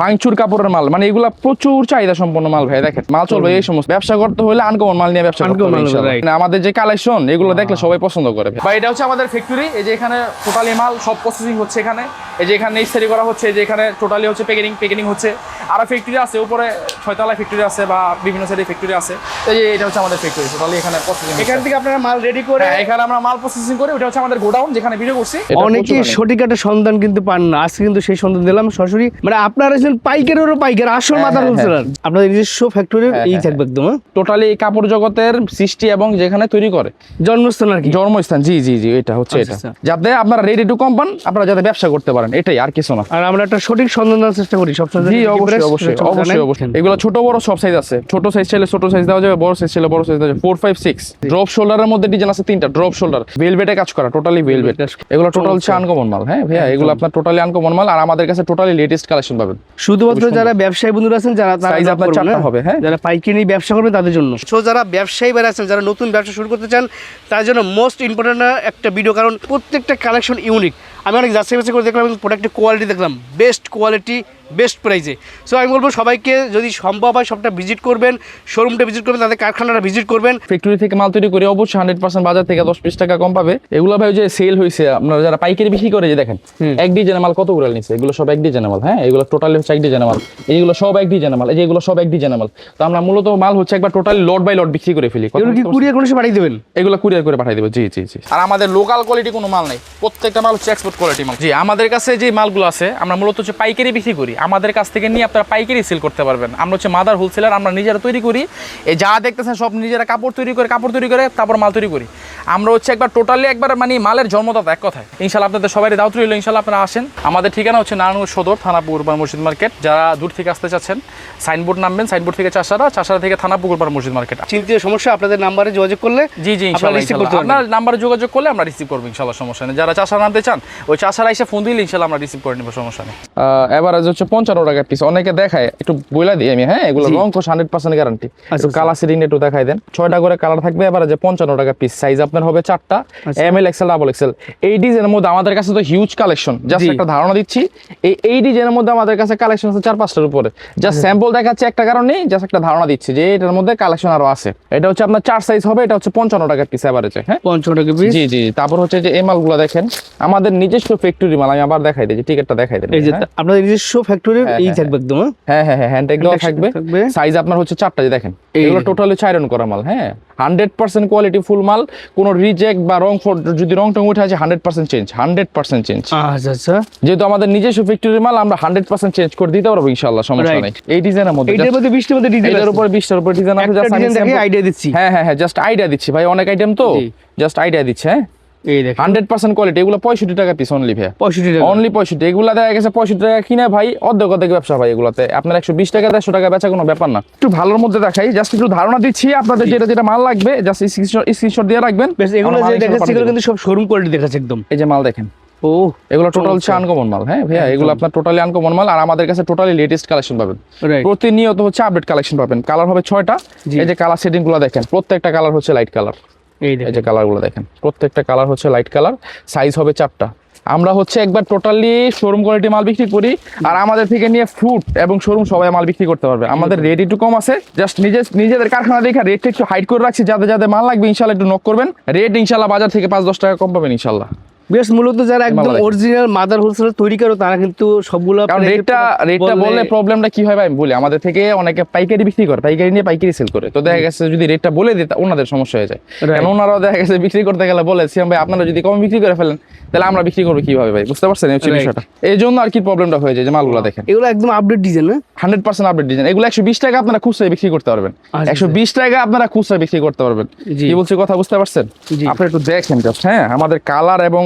ভাঙচুর কাপড়ের মাল, মানে এগুলা প্রচুর চাহিদা সম্পন্ন মাল ভাই। দেখেন মাল চলবে এই সমস্ত, ব্যবসা করতে হলে আনকমন মাল নিয়ে ব্যবসা করতে হবে ইনশাআল্লাহ। আমাদের যে কালেকশন এগুলো দেখলে সবাই পছন্দ করে ভাই। এটা হচ্ছে আমাদের ফ্যাক্টরি, এই যে এখানে টোটালি মাল সব প্রসেসিং হচ্ছে এখানে, এই যে এখানে ইস্তারি করা হচ্ছে, এই যে এখানে টোটালি হচ্ছে প্যাকেটিং হচ্ছে। আর ফ্যাক্টরি আছে উপরে 6 তলায় ফ্যাক্টরি আছে বা বিভিন্ন সাইডে ফ্যাক্টরি আছে। এই যে এটা হচ্ছে আমাদের ফ্যাক্টরি, টোটালি এখানে প্রসেসিং, এখান থেকে আপনারা মাল রেডি করে এখানে আমরা মাল প্রসেসিং করি। ওটা হচ্ছে আমাদের গোডাউন যেখানে ভিডিও করছি। অনেকেই সঠিক একটা সন্ধান কিন্তু পান না, আজকে কিন্তু সেই সন্ধান দিলাম সরাসরি। মানে আপনারা আছেন পাইকারেরও পাইকার, আসল মাদার হোলসেলার। আপনাদের নিজস্ব ফ্যাক্টরির এই থাকবে একদম টোটালি এই কাপড় জগতের সৃষ্টি এবং যেখানে তৈরি করে জন্মস্থান আর কি, জন্মস্থান। জি জি জি, এটা হচ্ছে এটা, যাতে আপনারা রেডি টু কোম্পান, আপনারা যাতে ব্যবসা করতে পারেন, এটাই আর কিছু না। আর আমরা একটা সঠিক সন্ধান দেওয়ার চেষ্টা করি সবসময়। জি অবশ্যই অবশ্যই অবশ্যই অবশ্যই। এগুলো ছোট বড় সব সাইজ আছে, ছোট সাইজ চাইলে ছোট সাইজ দেওয়া যাবে, বড় সাইজ চাইলে বড় সাইজ দেওয়া যাবে। 4, 5, 6 ড্রপ শোল্ডারের মধ্যে ডিজাইন আছে 3টা ড্রপ শোল্ডার, ভেলভেটে কাজ করা, টোটালি ভেলভেট। এগুলো টোটাল হচ্ছে আনকমন মাল। হ্যাঁ ভাইয়া, এগুলো আপনার টোটালি আনকমন মাল, আর আমাদের কাছে টোটালি লেটেস্ট কালেকশন পাবেন। শুধুমাত্র যারা ব্যবসায়ী বন্ধুরা আছেন, যারা সাইজ আপনার 4টা হবে, হ্যাঁ, যারা পাইকারি ব্যবসা করবে তাদের জন্য। সো যারা ব্যবসায়ী যারা আছেন, যারা নতুন ব্যবসা শুরু করতে চান, তার জন্য মোস্ট ইম্পর্টেন্ট একটা ভিডিও, কারণ প্রত্যেকটা কালেকশন ইউনিক। আমি অনেক যাচাই বাছাই করে দেখলাম, প্রোডাক্টের কোয়ালিটি দেখলাম, বেস্ট কোয়ালিটি বেস্ট প্রাইসে। সো আমি বলবো সবাইকে যদি সম্ভব হয় সবটা ভিজিট করবেন, শোরুমটা ভিজিট করবেন, তাদের কারখানাটা ভিজিট করবেন। ফ্যাক্টরি থেকে মাল তৈরি করে অবশ্যই 100% বাজার থেকে 10-20 টাকা কম পাবে। এগুলো ভাই যে সেল হয়েছে, আপনারা যারা পাইকারি বিক্রি করে, যে দেখেন এক ডিজাইনের মাল কত করে নিচ্ছে, এগুলো সব এক ডিজাইনের মাল। হ্যাঁ, এগুলো টোটালি হচ্ছে এক ডিজাইনের মাল, এইগুলো সব এক ডিজাইনের মাল, এই যে এগুলো সব এক ডিজাইনের মাল। তো আমরা মূলত মাল হচ্ছে একবার টোটালি লট বাই লট বিক্রি করে ফেলি। এগুলো কি কুরিয়ার করে পাঠিয়ে দেবেন? এগুলো কুরিয়ার করে পাঠিয়ে দেবো। জি জি জি। আর আমাদের লোকাল কোয়ালিটি কোনো মাল নেই, প্রত্যেকটা মাল হচ্ছে এক্সপোর্ট কোয়ালিটি মাল। জি, আমাদের কাছে যে মালগুলো আছে আমরা মূলত হচ্ছে পাইকারি বিক্রি করি, আমাদের কাছ থেকে নিয়ে আপনারা পাইকারি সেল করতে পারবেন। আমরা হচ্ছে মাদার হোলসেলার, আমরা নিজেরা তৈরি করি, এই যা দেখতেছেন সব নিজেরা কাপড় তৈরি করে তারপর মাল তৈরি করি। আমরা হচ্ছে একবার টোটালি একবার মানে মালের জন্মদাতা এক কথায়। ইনশাআল্লাহ আপনাদের সবাই দাওয়াত রইল, ইনশাআল্লাহ আপনারা আসেন। আমাদের ঠিকানা হচ্ছে নারায়ণগঞ্জ সদর, থানাপুকুর পাড় মসজিদ মার্কেট। যারা দূর থেকে আসতে চাচ্ছেন সাইনবোর্ড নামবেন, সাইনবোর্ড থেকে চাষারা থেকে থানাপুকুর পাড় মসজিদ মার্কেট। চিন্তিত সমস্যা আপনাদের নাম্বারে যোগাযোগ করলে, জি জি ইনশাআল্লাহ আপনার নাম্বারে যোগাযোগ করলে আমরা রিসিভ করবো ইনশাআল্লাহ, সমস্যা নেই। যারা চাষারা নামতে চান ওই চাষারা এসে ফোন দিলে ইনশাআল্লাহ আমরা রিসিভ করে নেব, সমস্যা নেই। এভারেজ হচ্ছে 55 টাকা পিস। অনেকে দেখায়, একটু বইলা দিই আমি, হ্যাঁ, এগুলো রং কোশ 100% গ্যারান্টি। কালার সেটিং একটু দেখাই দেন, 6টা করে কালার থাকবে, এভারেজে 55 টাকা পিস। সাইজ আপনার হবে 4টা, এমএল, এক্সেল, ডাবল এক্সেল। এই ডিজাইনের মধ্যে আমাদের কাছে তো হিউজ কালেকশন, জাস্ট একটা ধারণা দিচ্ছি। এই ডিজাইনের মধ্যে আমাদের কাছে কালেকশন আছে 4-5টার উপরে। জাস্ট স্যাম্পল দেখাচ্ছি একটা কারণে, জাস্ট একটা ধারণা দিচ্ছি যে এটার মধ্যে কালেকশন আরো আছে। এটা হচ্ছে আপনার 4 সাইজ হবে, এটা হচ্ছে 55 টাকা পিস এভারেজে। হ্যাঁ, 55 টাকা পিস। জি জি। তারপর হচ্ছে যে এই মালগুলো দেখেন, আমাদের নিজস্ব ফ্যাক্টরি মাল। আমি আবার দেখাই দিই, টিকেটটা দেখাই দেন। এই যে আপনাদের নিজস্ব ফ্যাক্টরির এই থাকবে একদম। হ্যাঁ হ্যাঁ হ্যাঁ, হ্যান্ড ট্যাগ দেওয়া থাকবে। সাইজ আপনার হচ্ছে 4টা, যে দেখেন এগুলো টোটালি আয়রন করা মাল। হ্যাঁ, 100% কোয়ালিটি ফুল মাল, কোনো রিজেক্ট বা রং যদি রং টং উঠে আছে 100% চেঞ্জ, 100% চেঞ্জ। আচ্ছা আচ্ছা, যেহেতু আমাদের নিজস্ব ফ্যাক্টরির মাল, আমরা 100% চেঞ্জ করে দিতে পারবো ইনশাআল্লাহ, সমস্যা নেই। এই ডিজাইনের মধ্যে, এটার মধ্যে 20টার মধ্যে ডিজাইন, এটার উপরে 20টার উপরে ডিজাইন আছে। জাস্ট আমি দেখে আইডিয়া দিচ্ছি। হ্যাঁ হ্যাঁ হ্যাঁ, জাস্ট আইডিয়া দিচ্ছি ভাই, অনেক আইটেম তো, জাস্ট আইডিয়া দিচ্ছে। হ্যাঁ, এই দেখেন 100% কোয়ালিটি। এগুলো 65 টাকা পিস অনলি ভাই, 65 টাকা অনলি 65। এগুলা দেখা গেছে 65 টাকা কিনে ভাই অর্ধেক ব্যবসা ভাই। এগুলাতে আপনার 120 টাকা 150 টাকা বেচা কোনো ব্যাপার না। একটু ভালোর মধ্যে দেখাই, জাস্ট একটু ধারণা দিচ্ছি আপনাদের, যেটা মাল লাগবে জাস্ট স্ক্রিনশট দিয়ে রাখবেন। এগুলো যে দেখাচ্ছি এগুলো কিন্তু সব শোরুম কোয়ালিটি দেখাচ্ছে একদম। এই যে মাল দেখেন, ও এগুলো টোটাল হচ্ছে আনকমন মাল। হ্যাঁ ভাইয়া, এগুলো আপনার টোটালি আনকমন মাল, আর আমাদের কাছে টোটালি লেটেস্ট কালেকশন পাবেন। প্রতিনিয়ত হচ্ছে আপডেট কালেকশন পাবেন। কালার হবে 6টা। এই যে কালার সেটিং গুলো দেখেন, প্রত্যেকটা কালার হচ্ছে লাইট কালার। এই যে কালারগুলো দেখেন, প্রত্যেকটা কালার হচ্ছে লাইট কালার। সাইজ হবে 4টা। আমরা হচ্ছে একবার টোটালি শোরুম কোয়ালিটি মাল বিক্রি করি, আর আমাদের থেকে নিয়ে ফুড এবং শোরুম সবাই মাল বিক্রি করতে পারবে। আমাদের রেট একটু কম আছে, জাস্ট নিজেদের কারখানা দেখে রেটটা একটু হাইড করে রাখছি। যাদের মাল লাগবে ইনশাল্লাহ একটু নক করবেন। রেট ইনশাল্লাহ বাজার থেকে 5-10 টাকা কম পাবেন ইনশাল্লাহ। বেশ, মূলত যারা একদম অরিজিনাল মাদার হোলসেলার তৈরি করে তারা কিন্তু সবগুলো, কারণ রেটটা বললে প্রবলেমটা কি হয় ভাই, আমি বলি, আমাদের থেকে অনেকে পাইকারি বিক্রি করে, পাইকারি নিয়ে পাইকারি সেল করে। তো দেখা গেছে যদি রেটটা বলে দিই ওনাদের সমস্যা হয়ে যায়, কারণ ওনারাও দেখা গেছে বিক্রি করতে গেলে বলে সিয়াম ভাই আপনারা যদি কম বিক্রি করে ফেলেন তাহলে আমরা বিক্রি করবো কিভাবে ভাই, বুঝতে পারছেন এই বিষয়টা। এই জন্য আর কি প্রবলেমটা হয়ে যায়। যে মালগুলো দেখেন, এগুলো একদম আপডেট ডিজাইন, না 100% আপডেট ডিজাইন। এগুলো 120 টাকা আপনারা খুচরা বিক্রি করতে পারবেন, 120 টাকা আপনারা খুচরা বিক্রি করতে পারবেন। কি বলছি কথা বুঝতে পারছেন? আপনারা একটু দেখেন জাস্ট। হ্যাঁ, আমাদের কালার এবং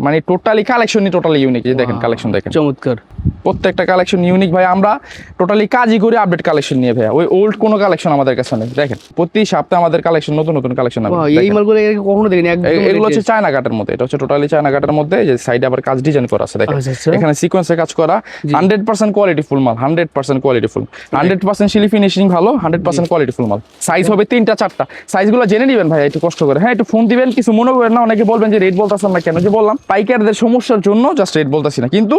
মানে টোটালি কালেকশনই টোটালি ইউনিক। যে দেখেন কালেকশন দেখেন, চমৎকার প্রত্যেকটা কালেকশন ইউনিক ভাই। আমরা টোটালি কাজই করি আপডেট কালেকশন নিয়ে ভাই, ওই ওল্ড কোনো কালেকশন আমাদের কাছে নেই। দেখেন প্রতি সপ্তাহে আমাদের কালেকশন নতুন কালেকশন হবে। এই মালগুলো কখনো দেখিনি। এগুলো হচ্ছে চায়না কাটের মধ্যে, এটা হচ্ছে টোটালি চায়না কাটের মধ্যে। যে সাইডে আবার কাজ ডিজাইন করা আছে দেখেন, এখানে সিকোয়েন্সে কাজ করা। 100% কোয়ালিটি ফুল মাল, 100% কোয়ালিটি ফুল, 100% শিলি ফিনিশিং ভালো, 100% কোয়ালিটি ফুল মাল। সাইজ হবে 3টা 4টা। সাইজগুলো জেনে নেবেন ভাই একটু কষ্ট করে। হ্যাঁ, একটু ফোন দিবেন, কিছু মনে করেন না। অনেকে বলবেন যে রেট বলতেছেন না কেন, যে বললাম পাইকারদের সমস্যার জন্য জাস্ট রেট বলতেছি না, কিন্তু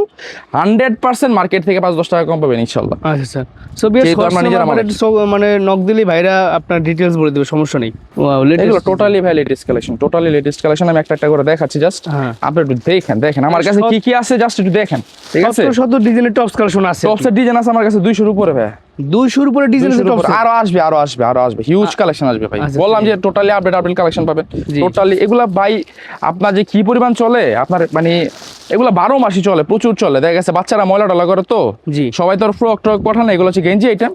100% 100% মার্কেট থেকে 5-10 টাকা কম পাবেন ইনশাআল্লাহ। আচ্ছা স্যার, সো বিয়ার মানে নক দিলে ভাইরা আপনার ডিটেইলস বলে দেবে, সমস্যা নেই। ওয়াও, এগুলো টোটালি ভাই latest collection, totally latest collection. আমি একটা করে দেখাচ্ছি জাস্ট, আপনি একটু দেখেন আমার কাছে কি কি আছে জাস্ট একটু দেখেন, ঠিক আছে? শত ডিজাইনের টপস কালেকশন আছে, টপসের ডিজাইন আছে আমার কাছে 200 এর উপরে ভাই, 200 এর উপরে ডিজাইনের টপস আরো আসবে হিউজ কালেকশন আসবে ভাই। বললাম যে টোটালি আপডেট কালেকশন পাবেন টোটালি। এগুলা ভাই আপনার যে কি পরিমাণ চলে আপনার, মানে এগুলা 12 মাসই চলে, প্রচুর চলে। দেখা গেছে বাচ্চারা ময়লা টলা করে তো, সবাই তো ফ্রক ট্রক পাঠান, এগুলো হচ্ছে গেঞ্জি আইটেম।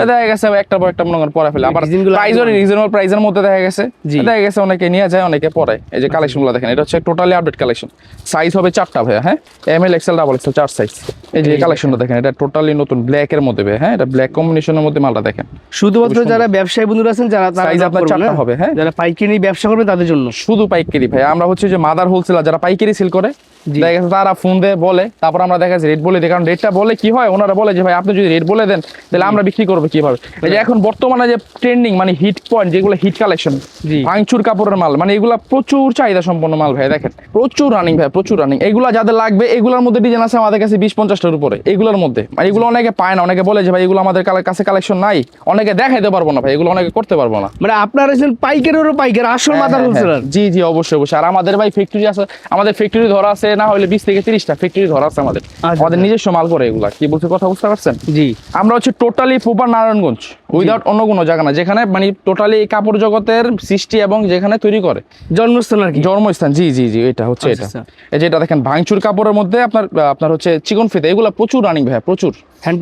দেখা গেছে একটা পর একটা মনে করেন পরে ফেলে, আবার প্রাইসও রিজনেবল প্রাইসের মধ্যে দেখা গেছে। দেখা গেছে অনেকে নিয়ে যায়, অনেকে পরে। এই যে কালেকশনগুলো দেখেন, এটা হচ্ছে টোটালি আপডেট কালেকশন। সাইজ হবে 4টা ভাইয়া, হ্যাঁ, ML XL double XL 4 size. এই যে কালেকশনটা দেখেন, এটা টোটালি নতুন ব্ল্যাক এর মধ্যে ভাই, হ্যাঁ, এটা ব্ল্যাক কম্বিনেশনের মধ্যে মালটা দেখেন। শুধুমাত্র যারা ব্যবসায়ী বন্ধুরা আছেন, যারা সাইজ আপনার 4টা হবে, হ্যাঁ, যারা পাইকারি ব্যবসা করবে তাদের জন্য শুধু পাইকারি ভাই। আমরা হচ্ছে যে মাদার হোলসেলার, যারা পাইকারি সেল করে, দেখা গেছে তারা ফোন দেয় বলে, তারপর আমরা দেখা যাচ্ছে রেট বলে দিই। কারণ রেটটা বলে কি হয়, ওনারা বলে যে ভাই আপনি যদি রেট বলে দেন তাহলে আমরা বিক্রি করবো কিভাবে। এই যে এখন বর্তমানে যে ট্রেন্ডিং মানে হিট পয়েন্ট, যেগুলো হিট কালেকশন, ভাঙচুর কাপড়ের মাল, মানে এগুলা প্রচুর চাহিদা সম্পন্ন মাল ভাই। দেখেন প্রচুর রানিং ভাই, প্রচুর রানিং। এগুলা যাদের লাগবে, এগুলোর মধ্যে ডিজাইন আছে আমাদের কাছে 20-50টার উপরে এগুলোর মধ্যে। মানে এগুলো অনেকে পায় না, অনেকে বলে যে ভাই এগুলো আমাদের কাছে কালেকশন নাই, অনেকে দেখাইতে পারবো না ভাই, এগুলো অনেকে করতে পারবো না। মানে আপনারা পাইকারেরও পাইকার, আসল মাদার হোলসেলার। জি অবশ্যই। আর আমাদের ভাই ফ্যাক্টরি আছে, আমাদের ফ্যাক্টরি ধরা আছে না হলে 20 থেকে 30টা ফ্যাক্টরি ধরা আছে আমাদের। আমাদের নিজস্ব মাল করে এগুলা। কি বলছে কথা বুঝতে পারছেন? জি, আমরা হচ্ছে টোটালি প্রপার নারায়ণগঞ্জ, উইদাউট অন্য কোনো জায়গা না, যেখানে মানে টোটালি কাপড় জগতের সৃষ্টি এবং যেখানে তৈরি করে জন্মস্থান আর কি। জন্মস্থান, জি এটা হচ্ছে এটা। এই যে এটা দেখেন ভাঙচুর কাপড়ের মধ্যে আপনার হচ্ছে চিকন ফিতে, এগুলা প্রচুর রানিং ভাই, প্রচুর।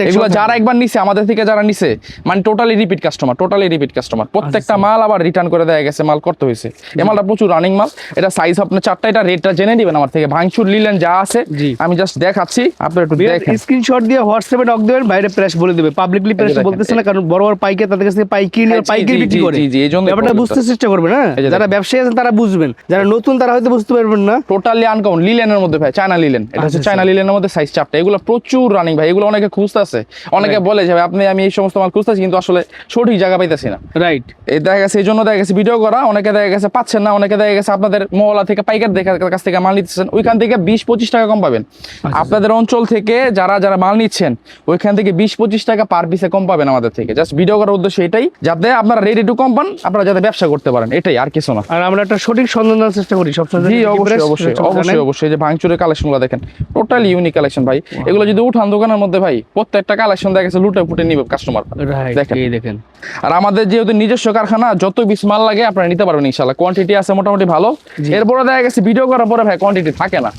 এগুলো যারা একবার নিছে আমাদের থেকে, যারা নিছে মানে টোটালি রিপিট কাস্টমার। প্রত্যেকটা মাল আবার রিটার্ন করে দেয়া গেছে, মাল করতে হয়েছে। এই মালটা প্রচুর রানিং মাল। এটা সাইজ আপনার 4টা, এটা রেটটা জেনে নেবেন আমার থেকে। ভাঙচুর লিলেন যা আছে আমি জাস্ট দেখাচ্ছি, আপনারা একটু দেখেন। স্ক্রিনশট দিয়ে হোয়াটসঅ্যাপে নক দিবেন, বাইরে প্রেস বলে দিবে। পাবলিকলি প্রেস বলতেছে না, কারণ বড় বড় পাইকার তাদের কাছে পাইকারি বিক্রি করে। জি এইজন্য ব্যাপারটা বুঝতে চেষ্টা করবেন, হ্যাঁ, যারা ব্যবসায়ী আছেন তারা বুঝবেন, যারা নতুন তারা হয়তো বুঝতে পারবেন না। টোটালি আনকমন লিলেনের মধ্যে ভাই, চায়না লিলেন। এটা হচ্ছে চায়না লিলেনের মধ্যে সাইজ 4টা। এগুলো প্রচুর রানিং ভাই, এগুলো অনেকে খুঁজতেছে, অনেকে বলে যে ভাই আমি এই সমস্ত মাল খুঁজতেছি, কিন্তু আসলে সঠিক জায়গা পাইতেছি না। রাইট, এই দেখা গেছে এই জন্য দেখা গেছে ভিডিও করা। অনেকে দেখা গেছে পাচ্ছেন না, অনেকে দেখা গেছে আপনাদের মহল্লা থেকে পাইকার কাছ থেকে মাল নিতেছেন, ওইখান থেকে 20-25 টাকা কম পাবেন। আপনাদের অঞ্চল থেকে যারা মাল নিচ্ছেন ওইখান থেকে 20-25 টাকা পার পিসে কম পাবেন আমাদের থেকে। জাস্ট ভিডিও করার উদ্দেশ্য এটাই, যাতে আপনারা রেডি টু কম পান, আপনারা যাতে ব্যবসা করতে পারেন, এটাই, আর কিছু না। আর আমরা একটা সঠিক সন্ধান দেওয়ার চেষ্টা করি সবসময়। জি অবশ্যই। যে ভাঙচুরের কালেকশনগুলো দেখেন, টোটালি ইউনিক কালেকশন ভাই। এগুলো যদি উঠান দোকানের মধ্যে ভাই, প্রত্যেকটা কালেকশন দেখা গেছে লুটে পুটে নিবে কাস্টমার। দেখেন। আর আমাদের যেহেতু নিজস্ব কারখানা, যত পিস মাল লাগে আপনারা নিতে পারবেন ইনশাআল্লাহ। কোয়ান্টিটি আছে মোটামুটি ভালো। এরপরে দেখা গেছে ভিডিও করার পরে ভাই কোয়ান্টিটি থাকে না,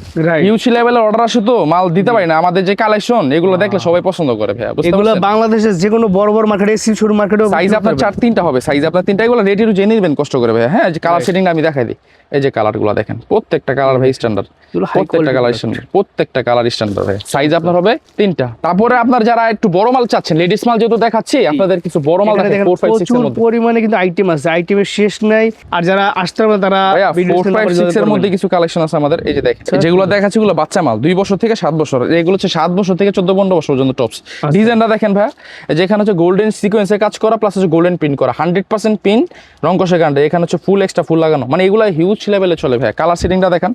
হিউজ লেভেলের অর্ডার আসে তো মাল দিতে পারি না। আমাদের যে কালেকশন এগুলো দেখলে সবাই পছন্দ করে ভাই। এগুলো বাংলাদেশের যে কোনো বড় মার্কেটে, ছোট মার্কেটে সাইজ আপনার 4-3টা হবে, সাইজ আপনার 3টা। এগুলো রেডি টু জেনে নেবেন কষ্ট করে ভাই, হ্যাঁ। যে কালার সেটিংটা আমি দেখাই দিই, এই যে কালারগুলো দেখেন, প্রত্যেকটা কালার ভাই স্ট্যান্ডার্ড, প্রত্যেকটা কালার স্ট্যান্ডার্ড ভাই। সাইজ আপনার হবে 3টা। তারপরে আপনার যারা একটু বড় মাল চাচ্ছেন, লেডিস মাল যেহেতু দেখাচ্ছি, আপনাদের কিছু বড় মাল দেখেন 4-5-6 এর মধ্যে পরিমাণে কিন্তু আইটেম আছে, আইটেমের শেষ নাই। আর যারা আসতে পারবে তারা 4-5-6 এর মধ্যে কিছু কালেকশন আছে আমাদের। এই যে দেখেন, যেগুলো দেখাচ্ছি এগুলো বাচ্চা মাল, 2 বছর থেকে 7 বছর। এগুলো হচ্ছে 7 বছর থেকে 14-15 বছর পর্যন্ত টপস। ডিজাইনটা দেখেন ভাই, যেখানে হচ্ছে গোল্ডেন সিকোয়েন্সে কাজ করা, প্লাস হচ্ছে গোল্ডেন প্রিন্ট করা, 100% প্রিন্ট, রং কষে গান্ডে। এখানে হচ্ছে ফুল এক্সট্রা ফুল লাগানো, মানে এগুলো হিউজ লেভেলে চলে ভাই। কালার সেটিংটা দেখেন,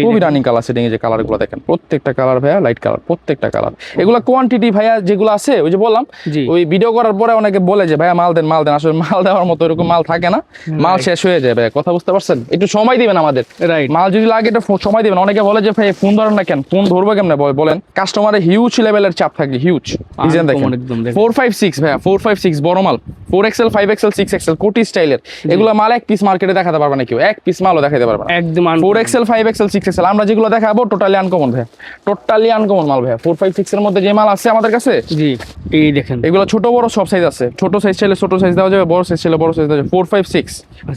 খুবই রানিং কালার সেটিং। এই যে কালারগুলো দেখেন, প্রত্যেকটা কালার ভাইয়া লাইট কালার, প্রত্যেকটা কালার। এগুলো কোয়ান্টিটি ভাইয়া যেগুলো আছে, ওই যে বললাম, ওই ভিডিও করার পরে অনেকে বলে যে ভাইয়া মাল দেন। আসলে মাল দেওয়ার মতো এরকম মাল থাকে না, মাল শেষ হয়ে যায় ভাইয়া। কথা বুঝতে পারছেন? একটু সময় দিবেন আমাদের, মাল যদি লাগে একটু সময় দিবেন। অনেকে বলে যে ভাই ফোন ধরেন না কেন, ফোন ধরবো কেমনে বলেন? কাস্টমারের হিউজ লেভেলের চাপ থাকে, হিউজ। ডিজাইন দেখেন 4-5-6 ভাইয়া, 4-5-6 বড় মাল, 4XL 5XL 6XL কোটি স্টাইলের। এগুলো মাল এক পিস মার্কেটে দেখাতে পারবে না কেউ, এক পিস মালও দেখাতে পারবে না একদম। 4XL 5XL 6XL আমরা যেগুলো দেখাবো টোটালি আনকমন ভাই, টোটালি আনকমন মাল ভাই। 4-5-6 এর মধ্যে যে মাল আছে আমাদের কাছে, জি এই দেখেন, এগুলো ছোট বড় সব সাইজ আছে। ছোট সাইজ চাইলে ছোট সাইজ দেওয়া যাবে, বড় সাইজ চাইলে বড় সাইজ দেওয়া যাবে। 4-5-6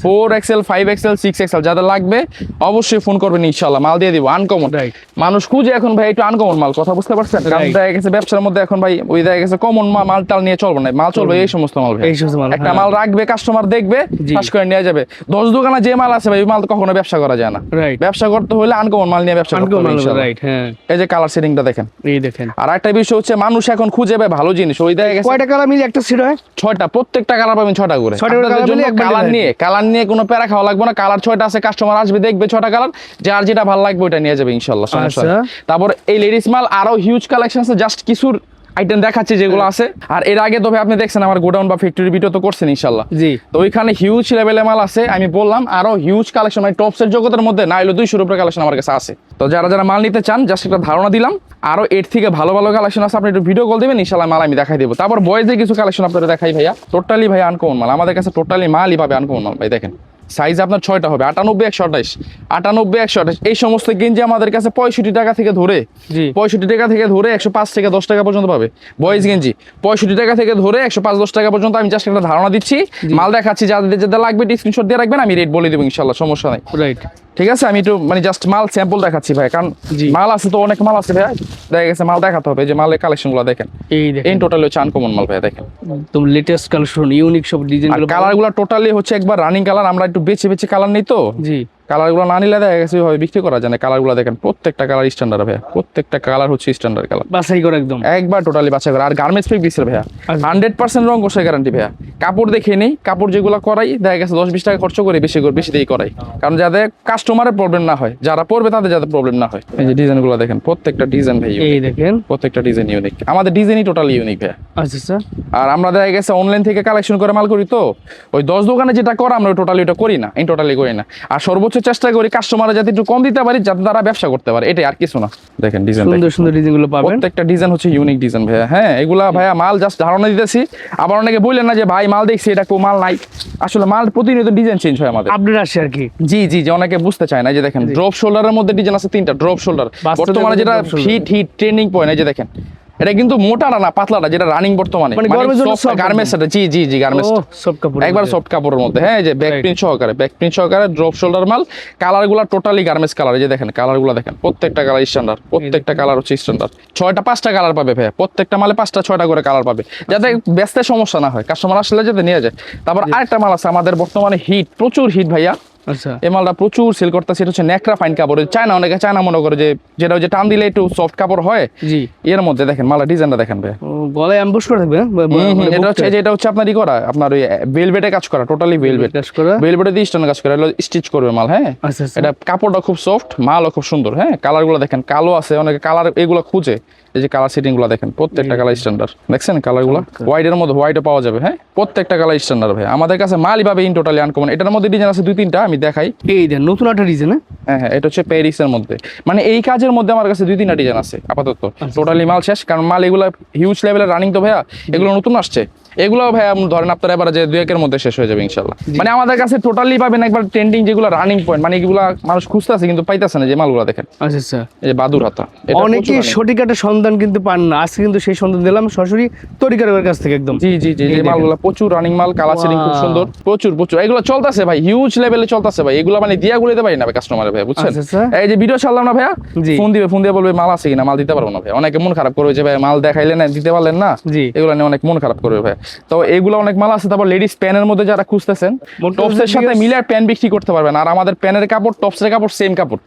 4XL 5XL 6XL যাদের লাগবে অবশ্যই ফোন করবেন, ইনশাআল্লাহ মাল দিয়ে দিব আনকমন। মানুষ খুঁজে এখন ভাই একটু আনকমন মাল, কথা বুঝতে পারছেন? কারণ দেখা গেছে ব্যবসার মধ্যে এখন ভাই ওই দেখা গেছে কমন মাল টাল নিয়ে চলবে না, মাল চলবে এই সমস্ত মাল ভাই। একটা মাল রাখবে, কাস্টমার দেখবে, ফাঁস করে নিয়ে যাবে। 10 দোকানে যে মাল আছে ভাই, ওই মাল তো কখনো ব্যবসা করা যায় না। ব্যবসা করতে হলে আনকমন মাল নিয়ে ব্যবসা করতে হবে। এই যে কালার সেটিংটা দেখেন, এই দেখেন। আর একটা বিষয় হচ্ছে মানুষ এখন খুঁজে ভাই ভালো জিনিস ওই দেখা গেছে কয়টা কালার মিলে একটা সেট হয়? 6টা, প্রত্যেকটা কালার পাবেন 6টা করে। 6টা করে আপনাদের colour জন্য মিলে একবার কালার নিয়ে কোনো প্যারা খাওয়া লাগবে না। কালার 6টা আছে, কাস্টমার আসবে দেখবে 6টা কালার, যার যেটা ভালো লাগবে ওটা নিয়ে যাবে ইনশাআল্লাহ, সমস্যা নেই। তারপর এই লেডিস মাল আরো হিউজ কালেকশন আছে, জাস্ট কিছুর আইটেম দেখাচ্ছি যেগুলো আছে। আর এর আগে তো ভাই আপনি দেখছেন আমার গোডাউন বা ফ্যাক্টরি ভিডিও তো করছেন ইনশাআল্লাহ। জি। তো ওইখানে হিউজ লেভেলের মাল আছে, আমি বললাম আরো হিউজ কালেকশন, মানে টপসের জগতের মধ্যে না হলো 200 উপরে কালেকশন আমার কাছে আছে। তো যারা যারা মাল নিতে চান জাস্ট একটা ধারণা দিলাম, আরো এর থেকে ভালো ভালো কালেকশন আছে, আপনি একটু ভিডিও কল দিবেন ইনশাআল্লাহ মাল আমি দেখাই দেবো। তারপর বয়েজের কিছু কালেকশন আপনারা দেখাই ভাইয়া, টোটালি ভাই আনকমন মাল আমাদের কাছে, টোটালি মালই পাবে আনকমন মাল ভাই। দেখেন সাইজ আপনার 6টা হবে, 98, 128, 98, 128 এই সমস্ত গেঞ্জি আমাদের কাছে 65 টাকা থেকে ধরে, 65 টাকা থেকে ধরে 105 থেকে 10 টাকা পর্যন্ত পাবে। বয়েজ গেঞ্জি 65 টাকা থেকে ধরে 105, 10 টাকা পর্যন্ত। আমি জাস্ট একটা ধারণা দিচ্ছি, মাল দেখাচ্ছি, যাদের যেটা লাগবে স্ক্রিনশট দিয়ে রাখবেন, আমি রেট বলে দেবো ইনশাআল্লাহ, সমস্যা নাই। রাইট, ঠিক আছে, আমি একটু মানে জাস্ট মাল স্যাম্পল দেখাচ্ছি ভাই, কারণ মাল আছে তো অনেক মাল আছে ভাই, দেখা গেছে মাল দেখাতে হবে। যে মালের কালেকশনগুলো দেখেন, এই দেখেন এই টোটালি হচ্ছে আনকমন মাল ভাই। দেখেন একদম লেটেস্ট কালেকশন, ইউনিক সব ডিজাইনগুলো, কালারগুলো টোটালি হচ্ছে একবার রানিং কালার। আমরা একটু বেছে বেছে কালার নিই তো, জি। কালারগুলো না নিলে দেখা গেছে হয় বিক্রি করা যায় না। কালারগুলো দেখেন প্রত্যেকটা কালার স্ট্যান্ডার্ড ভাইয়া, প্রত্যেকটা কালার হচ্ছে স্ট্যান্ডার্ড কালার, বাছাই করে একদম একবার টোটালি বাছাই করা। আর গার্মেন্টস ফেব্রিক্সের ভাইয়া 100% রং কষায় গ্যারান্টি ভাইয়া। কাপড় দেখে নেই, কাপড় যেগুলো করাই দেখা গেছে 10-20 টাকা খরচ করে বেশি দিয়ে করাই, কারণ যাতে কাস্টমারের প্রবলেম না হয়, যারা পড়বে তাদের যাতে প্রবলেম না হয়। এই যে ডিজাইনগুলো দেখেন, প্রত্যেকটা ডিজাইন ভাই, এই দেখেন প্রত্যেকটা ডিজাইন ইউনিক, আমাদের ডিজাইনই টোটালি ইউনিক ভাইয়া। আচ্ছা আচ্ছা। আর আমরা দেখা গেছে অনলাইন থেকে কালেকশন করে মাল করি তো, ওই 10 দোকানে যেটা করা আমরা টোটালি ওটা করি না, টোটালি করি না। আর সর্বোচ্চ চেষ্টা করি কাস্টমার যাতে একটু কম দিতে পারি, যাতে তারা ব্যবসা করতে পারে, এটাই আর কিছু না। দেখেন ডিজাইন, সুন্দর সুন্দর ডিজাইনগুলো পাবেন, প্রত্যেকটা ডিজাইন হচ্ছে ইউনিক ডিজাইন ভাইয়া। হ্যাঁ এগুলা ভাইয়া মাল জাস্ট ধারণা দিতেছি। আবার অনেকে বললেন না যে ভাই মাল দেখছি এটা কেউ মাল নাই, আসলে মাল প্রতিনিয়ত ডিজাইন চেঞ্জ হয় আমাদের, আপডেট আসে আর কি। জি জি জি, অনেকে বুঝতে চায় না। যে দেখেন ড্রপ শোল্ডারের মধ্যে ডিজাইন আছে 3টা ড্রপ শোল্ডার, বর্তমানে যেটা হিট ট্রেন্ডিং পয়েন্ট। এই যে দেখেন এটা কিন্তু মোটাটা না, পাতলাটা, যেটা রানিং বর্তমানে, মানে গার্মেন্টস, জি জি জি গার্মেন্টস, সফট কাপড়, একবার সফট কাপড়ের মধ্যে। হ্যাঁ যে ব্যাক প্রিন্ট সহকারে ড্রপ শোল্ডার মাল, কালারগুলো টোটালি গার্মেন্টস কালার। এই যে দেখেন কালারগুলো দেখেন, প্রত্যেকটা কালার স্ট্যান্ডার্ড, প্রত্যেকটা কালার হচ্ছে স্ট্যান্ডার্ড। 5টা কালার পাবে ভাইয়া, প্রত্যেকটা মালে 5টা-6টা করে কালার পাবে, যাতে ব্যস্তের সমস্যা না হয়, কাস্টমার আসলে যাতে নিয়ে যায়। তারপর আরেকটা মাল আছে আমাদের বর্তমানে হিট, প্রচুর হিট ভাইয়া। আচ্ছা, এই মালটা প্রচুর সেল করতেছে, এটা হচ্ছে নেকড়া ফাইন কাপড়। চায়না, অনেকে চায়না মনে করে যে যেটা যে টান দিলে একটু সফট কাপড় হয়, জি। এর মধ্যে দেখেন মালটা ডিজাইনটা দেখেন ভাই, গলায় অ্যাম্বুশ করে থাকবে। এটা হচ্ছে আপনার ই করা, আপনার ওই ভেলভেটে কাজ করা, টোটালি ভেলভেট কাজ করা, ভেলভেটে দিয়ে স্টোন কাজ করা, স্টিচ করবে মাল। হ্যাঁ আচ্ছা, এটা কাপড়টা খুব সফট, মালও খুব সুন্দর। হ্যাঁ কালারগুলো দেখেন, কালো আছে, অনেকে কালার এগুলো খুঁজে। এই যে কালার সেটিং গুলো দেখেন, প্রত্যেকটা কালার স্ট্যান্ডার্ড, দেখছেন কালারগুলো হোয়াইটের মধ্যে হোয়াইটও পাওয়া যাবে। হ্যাঁ প্রত্যেকটা কালার স্ট্যান্ডার্ড ভাই, আমাদের কাছে মালই পাবে ইন টোটালি আনকমন। এটার মধ্যে ডিজাইন আছে 2-3টা, আমি দেখাই। এই দেন নতুন একটা ডিজাইন। হ্যাঁ হ্যাঁ, এটা হচ্ছে প্যারিসের মধ্যে, মানে এই কাজের মধ্যে আমার কাছে 2-3টা ডিজাইন আছে আপাতত। টোটালি মাল শেষ, কারণ মাল এগুলো হিউজ লেভেলের রানিং তো ভাইয়া, এগুলো নতুন আসছে। এগুলো ভাইয়া ধরেন আপনার এবার যে 2-1-এর মধ্যে শেষ হয়ে যাবে ইনশাল্লাহ। মানে আমাদের কাছে টোটালি পাবেন একবার ট্রেন্ডিং যেগুলো রানিং পয়েন্ট, মানে এগুলো মানুষ খুঁজতেছে কিন্তু পাইতেছে না। যে মালগুলো দেখেন, আচ্ছা আচ্ছা, এই যে বাদুর হাতা, অনেকে সঠিক একটা সন্ধান কিন্তু পান না, আজকে কিন্তু সেই সন্ধান দিলাম সরাসরি তরিকারের কাছ থেকে একদম। জি জি জি, এই মালগুলো প্রচুর রানিং মাল, কালার সেটিং খুব সুন্দর, প্রচুর এগুলো চলতেছে ভাই, হিউজ লেভেলে চলতেছে ভাই। এগুলো মানে দিয়া গুলিতে পারি না ভাই কাস্টমারে ভাই, বুঝছেন। এই যে ভিডিও ছাড়লাম না ভাইয়া, ফোন দিয়ে বলবে মাল আছে কিনা, মাল দিতে পারবো না ভাই। অনেকে মন খারাপ করবে যে ভাই মাল দেখাইলে না, দিতে পারলেন না, এগুলো নিয়ে অনেক মন খারাপ করবে ভাই। তো এগুলো অনেক মাল আছে। তারপর লেডিস প্যানের মধ্যে যারা খুঁজতেছেন, টপসের সাথে মিলে প্যান বিক্রি করতে পারবেন। আর আমাদের প্যানের কাপড়, টপসের কাপড় সেম কাপড়,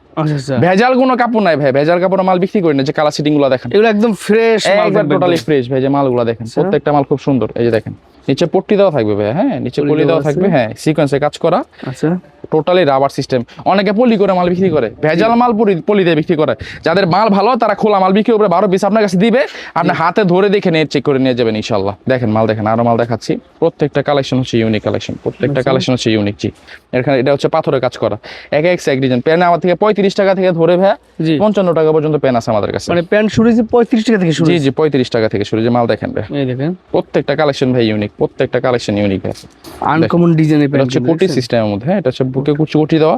ভেজাল কোনো কাপড় নাই ভাই। ভেজাল কাপড়ের মাল বিক্রি করি না। যে কালার সেটিং গুলো দেখেন, এগুলো একদম ফ্রেশ মাল, একবার টোটালি ফ্রেশ ভাই। যে মালগুলো দেখেন, প্রত্যেকটা মাল খুব সুন্দর। এই যে দেখেন নিচে পট্টি দেওয়া থাকবে ভাই, হ্যাঁ নিচে পলি দেওয়া থাকবে, হ্যাঁ সিকোয়েন্সে কাজ করা। আচ্ছা, টোটালি রাবার সিস্টেম। অনেকে পলি করে মাল বিক্রি করে, ভেজাল মাল পলি দিয়ে বিক্রি করে। যাদের মাল ভালো তারা খোলা মাল বিক্রি করে 12 পিস আপনার কাছে দিবে, আপনি হাতে ধরে দেখে নিয়ে চেক করে নিয়ে যাবেন ইনশাল্লাহ। দেখেন মাল দেখেন, আরো মাল দেখাচ্ছি। প্রত্যেকটা কালেকশন হচ্ছে ইউনিক কালেকশন, প্রত্যেকটা কালেকশন হচ্ছে ইউনিক। জি এখানে এটা হচ্ছে পাথরের কাজ করা, এক ডিজাইন। প্যান আমার থেকে 35 টাকা থেকে ধরে ভাই 55 টাকা পর্যন্ত প্যান আছে আমাদের কাছে। মানে প্যান শুরু হচ্ছে 35 টাকা থেকে শুরু। জি জি 35 টাকা থেকে শুরু। যে মাল দেখেন ভাই, এই দেখেন প্রত্যেকটা কালেকশন ভাই ইউনিক, প্রত্যেকটা কালেকশন ইউনিক আছে। আনকমন ডিজাইনের প্যান হচ্ছে কোটি সিস্টেমের মধ্যে। হ্যাঁ এটা হচ্ছে বুকে কোটি দেওয়া।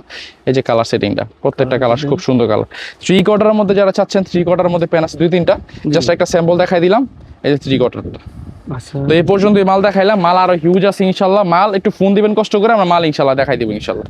এই যে কালার সেটিংটা, প্রত্যেকটা কালার খুব সুন্দর কালার। 3 কোয়ার্টারের মধ্যে যারা চাচ্ছেন, 3 কোয়ার্টারের মধ্যে প্যান আছে 2-3টা। জাস্ট একটা স্যাম্পল দেখাই দিলাম, এই যে 3 কোয়ার্টারটা। আচ্ছা, তো এই পর্যন্ত মাল দেখাইলাম, মাল আরো হিউজ আছে ইনশাল্লাহ। মাল একটু ফোন দিবেন কষ্ট করে, আমরা মাল ইনশাল্লাহ দেখাই দিব ইনশাল্লাহ।